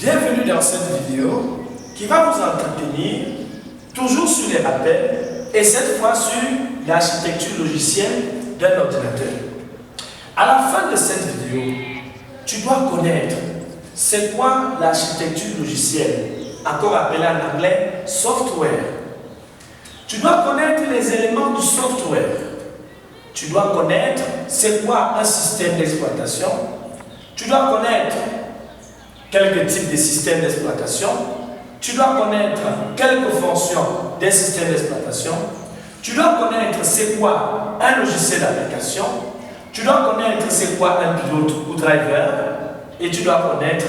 Bienvenue dans cette vidéo qui va vous entretenir toujours sur les rappels et cette fois sur l'architecture logicielle d'un ordinateur. À la fin de cette vidéo, tu dois connaître c'est quoi l'architecture logicielle, encore appelée en anglais software. Tu dois connaître les éléments du software. Tu dois connaître c'est quoi un système d'exploitation. Tu dois connaître quelques types de systèmes d'exploitation. Tu dois connaître quelques fonctions des systèmes d'exploitation. Tu dois connaître c'est quoi un logiciel d'application. Tu dois connaître c'est quoi un pilote ou driver. Et tu dois connaître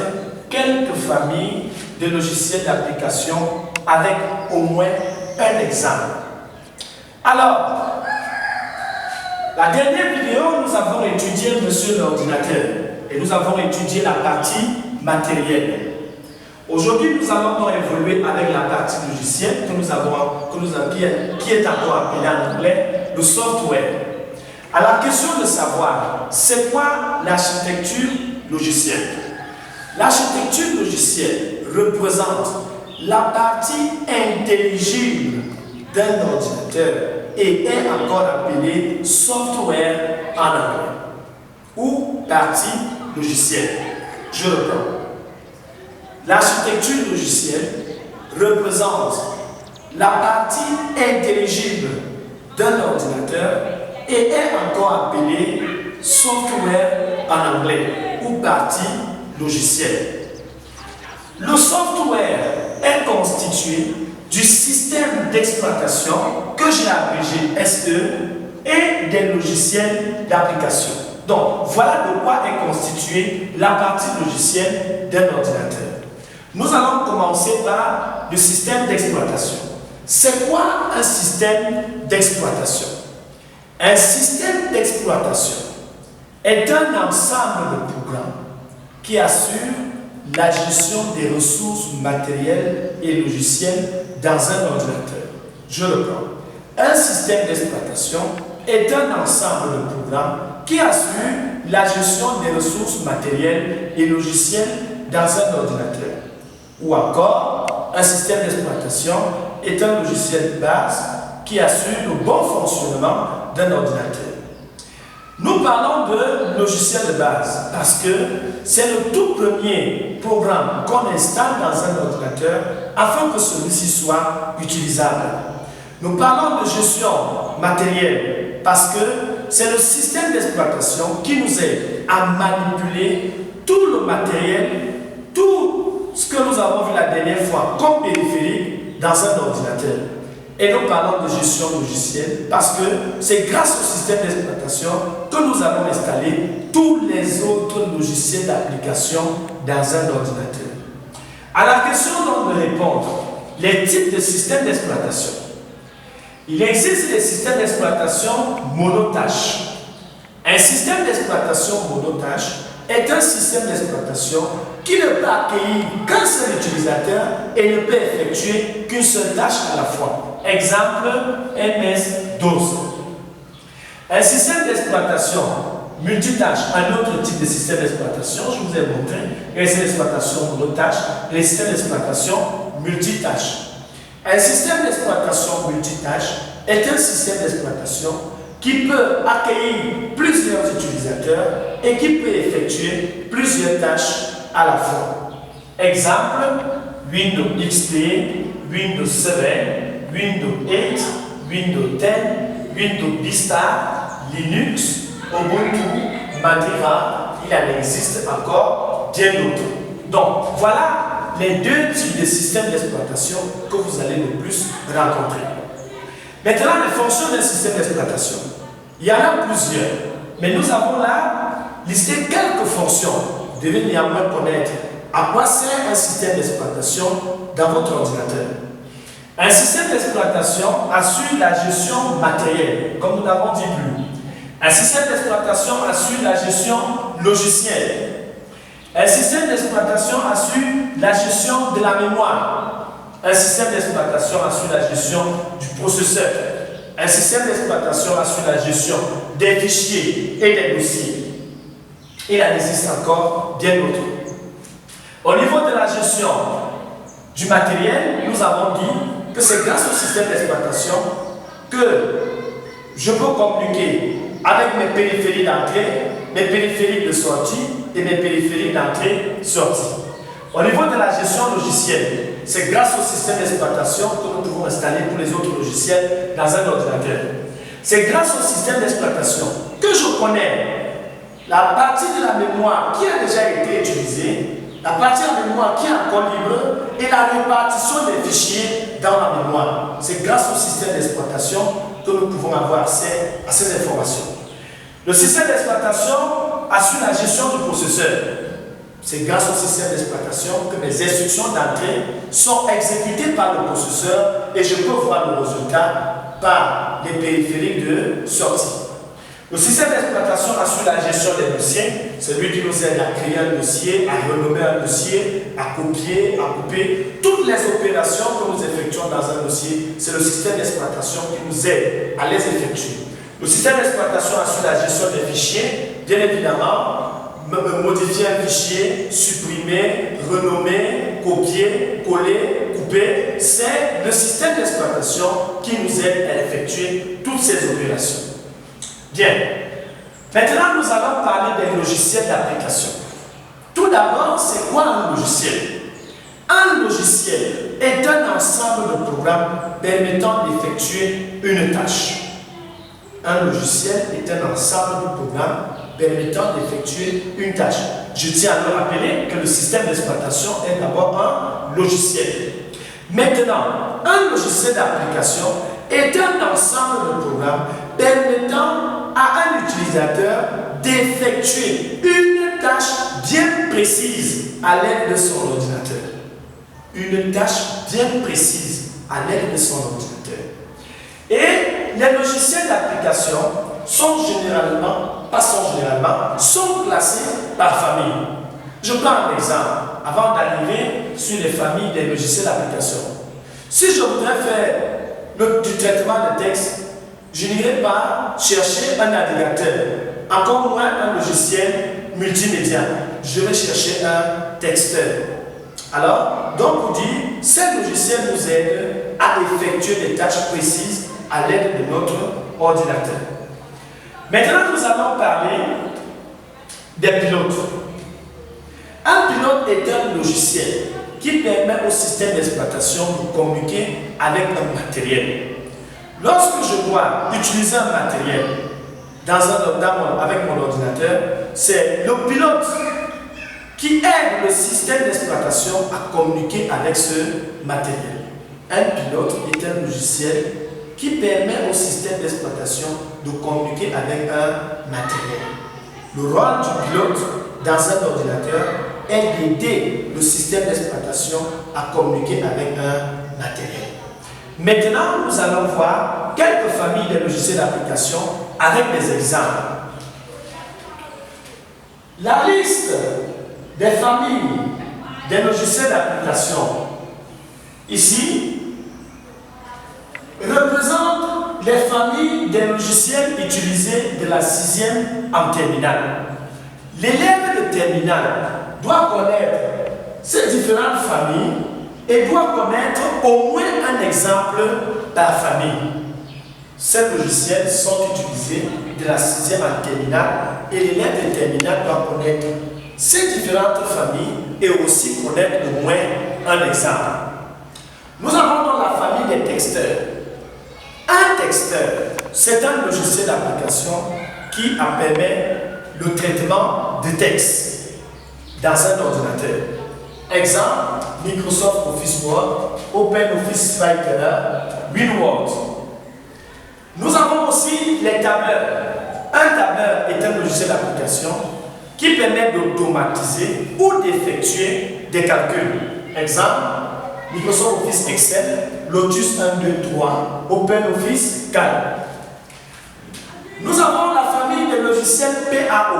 quelques familles de logiciels d'application avec au moins un exemple. Alors, la dernière vidéo, nous avons étudié Monsieur l'ordinateur et nous avons étudié la partie matérielle. Aujourd'hui, nous allons donc évoluer avec la partie logicielle qui est encore appelée en anglais le software. À la question de savoir, c'est quoi l'architecture logicielle? L'architecture logicielle représente la partie intelligible d'un ordinateur et est encore appelée software en anglais ou partie logicielle. Je reprends. L'architecture logicielle représente la partie intelligible d'un ordinateur et est encore appelée software en anglais ou partie logicielle. Le software est constitué du système d'exploitation que j'ai abrégé SE et des logiciels d'application. Donc, voilà de quoi est constituée la partie logicielle d'un ordinateur. Nous allons commencer par le système d'exploitation. C'est quoi un système d'exploitation? Un système d'exploitation est un ensemble de programmes qui assure la gestion des ressources matérielles et logicielles dans un ordinateur. Je reprends. Un système d'exploitation est un ensemble de programmes qui assure la gestion des ressources matérielles et logicielles dans un ordinateur. Ou encore, un système d'exploitation est un logiciel de base qui assure le bon fonctionnement d'un ordinateur. Nous parlons de logiciel de base parce que c'est le tout premier programme qu'on installe dans un ordinateur afin que celui-ci soit utilisable. Nous parlons de gestion matérielle parce que c'est le système d'exploitation qui nous aide à manipuler tout le matériel, tout ce que nous avons vu la dernière fois comme périphérique dans un ordinateur. Et nous parlons de gestion logicielle parce que c'est grâce au système d'exploitation que nous allons installer tous les autres logiciels d'application dans un ordinateur. À la question donc de répondre, les types de systèmes d'exploitation. Il existe des systèmes d'exploitation monotâches. Un système d'exploitation monotâche est un système d'exploitation qui ne peut accueillir qu'un seul utilisateur et ne peut effectuer qu'une seule tâche à la fois. Exemple, MS-DOS. Un système d'exploitation multitâche, un autre type de système d'exploitation, je vous ai montré, les systèmes d'exploitation monotâche, les systèmes d'exploitation multitâche. Un système d'exploitation multitâche est un système d'exploitation qui peut accueillir plusieurs utilisateurs et qui peut effectuer plusieurs tâches à la fois. Exemple, Windows XP, Windows 7, Windows 8, Windows 10, Windows Vista, Linux, Ubuntu, Mandriva, il en existe encore bien d'autres. Donc, voilà les deux types de systèmes d'exploitation que vous allez le plus rencontrer. Maintenant, les fonctions d'un système d'exploitation. Il y en a plusieurs, mais nous avons là listé quelques fonctions. Vous devez néanmoins connaître à quoi sert un système d'exploitation dans votre ordinateur. Un système d'exploitation assure la gestion matérielle, comme nous l'avons dit plus. Un système d'exploitation assure la gestion logicielle. Un système d'exploitation assure la gestion de la mémoire. Un système d'exploitation assure la gestion du processeur. Un système d'exploitation assure la gestion des fichiers et des dossiers. Il en existe encore bien d'autres. Au niveau de la gestion du matériel, nous avons dit que c'est grâce au système d'exploitation que je peux communiquer avec mes périphériques d'entrée, mes périphériques de sortie et mes périphériques d'entrée-sortie. Au niveau de la gestion logicielle, c'est grâce au système d'exploitation que nous pouvons installer tous les autres logiciels dans un ordinateur. C'est grâce au système d'exploitation que je connais la partie de la mémoire qui a déjà été utilisée, la partie de la mémoire qui est encore libre et la répartition des fichiers dans la mémoire. C'est grâce au système d'exploitation que nous pouvons avoir accès à ces informations. Le système d'exploitation assure la gestion du processeur. C'est grâce au système d'exploitation que mes instructions d'entrée sont exécutées par le processeur et je peux voir le résultat par les périphériques de sortie. Le système d'exploitation assure la gestion des dossiers. C'est lui qui nous aide à créer un dossier, à renommer un dossier, à copier, à couper. Toutes les opérations que nous effectuons dans un dossier, c'est le système d'exploitation qui nous aide à les effectuer. Le système d'exploitation assure la gestion des fichiers. Bien évidemment, modifier un fichier, supprimer, renommer, copier, coller, couper, c'est le système d'exploitation qui nous aide à effectuer toutes ces opérations. Bien. Maintenant, nous allons parler des logiciels d'application. Tout d'abord, c'est quoi un logiciel? Un logiciel est un ensemble de programmes permettant d'effectuer une tâche. Un logiciel est un ensemble de programmes permettant d'effectuer une tâche. Je tiens à me rappeler que le système d'exploitation est d'abord un logiciel. Maintenant, un logiciel d'application est un ensemble de programmes permettant à un utilisateur d'effectuer une tâche bien précise à l'aide de son ordinateur. Une tâche bien précise à l'aide de son ordinateur. Et les logiciels d'application sont classés par famille. Je prends un exemple avant d'arriver sur les familles des logiciels d'application. Si je voudrais faire du traitement de texte, je n'irai pas chercher un navigateur, encore moins un logiciel multimédia. Je vais chercher un texteur. Alors, donc on dit, ces logiciels nous aident à effectuer des tâches précises à l'aide de notre ordinateur. Maintenant, nous allons parler des pilotes. Un pilote est un logiciel qui permet au système d'exploitation de communiquer avec un matériel. Lorsque je dois utiliser un matériel avec mon ordinateur, c'est le pilote qui aide le système d'exploitation à communiquer avec ce matériel. Un pilote est un logiciel qui permet au système d'exploitation de communiquer avec un matériel. Le rôle du pilote dans un ordinateur est d'aider le système d'exploitation à communiquer avec un matériel. Maintenant, nous allons voir quelques familles de logiciels d'application avec des exemples. La liste des familles des logiciels d'application ici représente les familles des logiciels utilisés de la 6e en terminale. L'élève de terminale doit connaître ces différentes familles et doit connaître au moins un exemple par famille. Ces logiciels sont utilisés de la 6e en terminale et l'élève de terminale doit connaître ces différentes familles et aussi connaître au moins un exemple. Nous avons donc la famille des texteurs. Un texteur, c'est un logiciel d'application qui permet le traitement de texte dans un ordinateur. Exemple, Microsoft Office Word, OpenOffice Writer, WinWord. Nous avons aussi les tableurs. Un tableur est un logiciel d'application qui permet d'automatiser ou d'effectuer des calculs. Exemple, Microsoft Office Excel, Lotus 1, 2, 3, OpenOffice Calc. Nous avons la famille de logiciels PAO.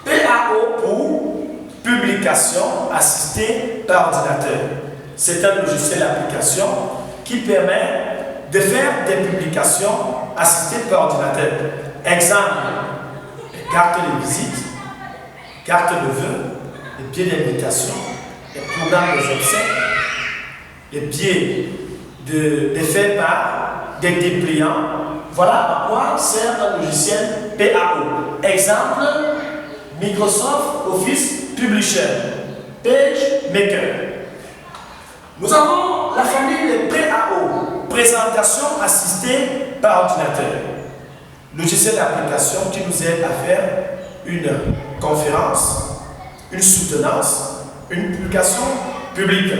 PAO pour publication assistée par ordinateur. C'est un logiciel d'application qui permet de faire des publications assistées par ordinateur. Exemple, carte de visite, carte de vœux, les billets d'invitation, les programmes des obsèques, les biais de faits par des dépliants. Voilà à quoi sert un logiciel PAO. Exemple, Microsoft Office Publisher, PageMaker. Nous avons la famille des PAO, présentation assistée par ordinateur. Logiciel d'application qui nous aide à faire une conférence, une soutenance, une publication publique.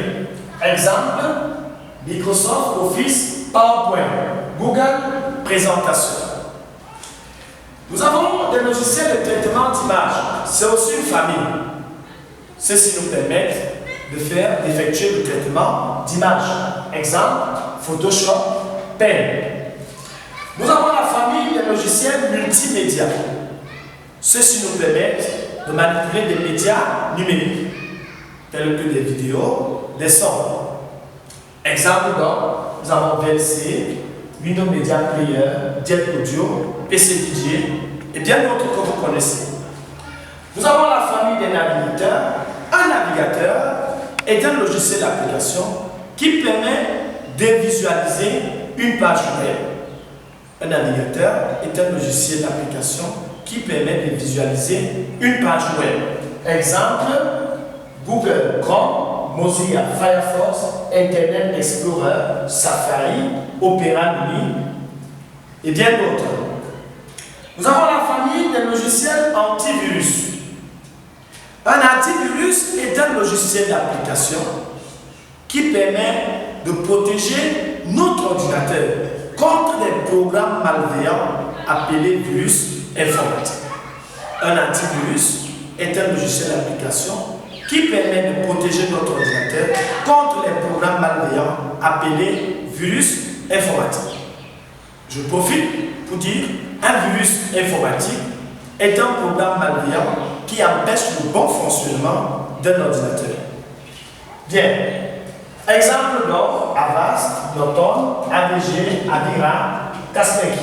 Exemple, Microsoft Office PowerPoint, Google Présentation. Nous avons des logiciels de traitement d'image. C'est aussi une famille. Ceux-ci nous permettent d'effectuer le traitement d'image. Exemple, Photoshop, Pen. Nous avons la famille des logiciels multimédia. Ceux-ci nous permettent de manipuler des médias numériques, tels que des vidéos, des sons. Exemple, nous avons VLC, Windows Media Player, Jet Audio, PC DJ et bien d'autres que vous connaissez. Nous avons la famille des navigateurs. Un navigateur est un logiciel d'application qui permet de visualiser une page web. Un navigateur est un logiciel d'application qui permet de visualiser une page web. Exemple, Google Chrome, Mozilla Firefox, Internet Explorer, Safari, Opera Mini et bien d'autres. Nous avons la famille des logiciels antivirus. Un antivirus est un logiciel d'application qui permet de protéger notre ordinateur contre des programmes malveillants appelés virus informatiques. Un antivirus est un logiciel d'application qui permet de protéger notre ordinateur contre les programmes malveillants appelés virus informatiques. Je profite pour dire un virus informatique est un programme malveillant qui empêche le bon fonctionnement d'un ordinateur. Bien. Exemple donc, Avast, Norton, AVG, Avira, Kaspersky.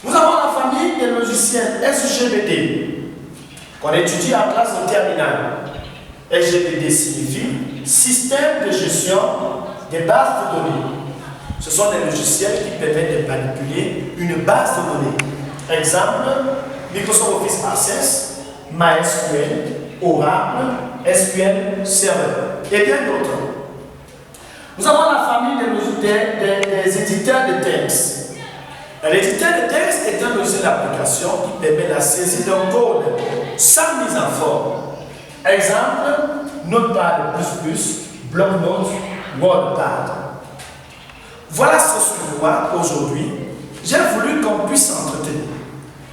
Nous avons la famille des logiciels SGBD qu'on étudie en classe de terminale. SGBD signifie Système de gestion des bases de données. Ce sont des logiciels qui permettent de manipuler une base de données. Exemple, Microsoft Office Access, MySQL, Oracle, SQL Server et bien d'autres. Nous avons la famille des éditeurs de texte. L'éditeur de texte est un logiciel d'application qui permet la saisie d'un code sans mise en forme. Exemple, Notepad++, Bloc-Notes, WordPad. Voilà ce sur quoi aujourd'hui j'ai voulu qu'on puisse s'entretenir.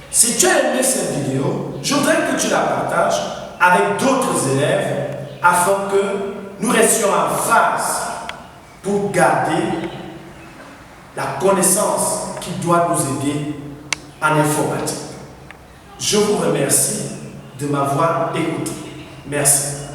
Si tu as aimé cette vidéo, je voudrais que tu la partages avec d'autres élèves afin que nous restions en phase pour garder la connaissance qui doit nous aider en informatique. Je vous remercie de m'avoir écouté. Merci.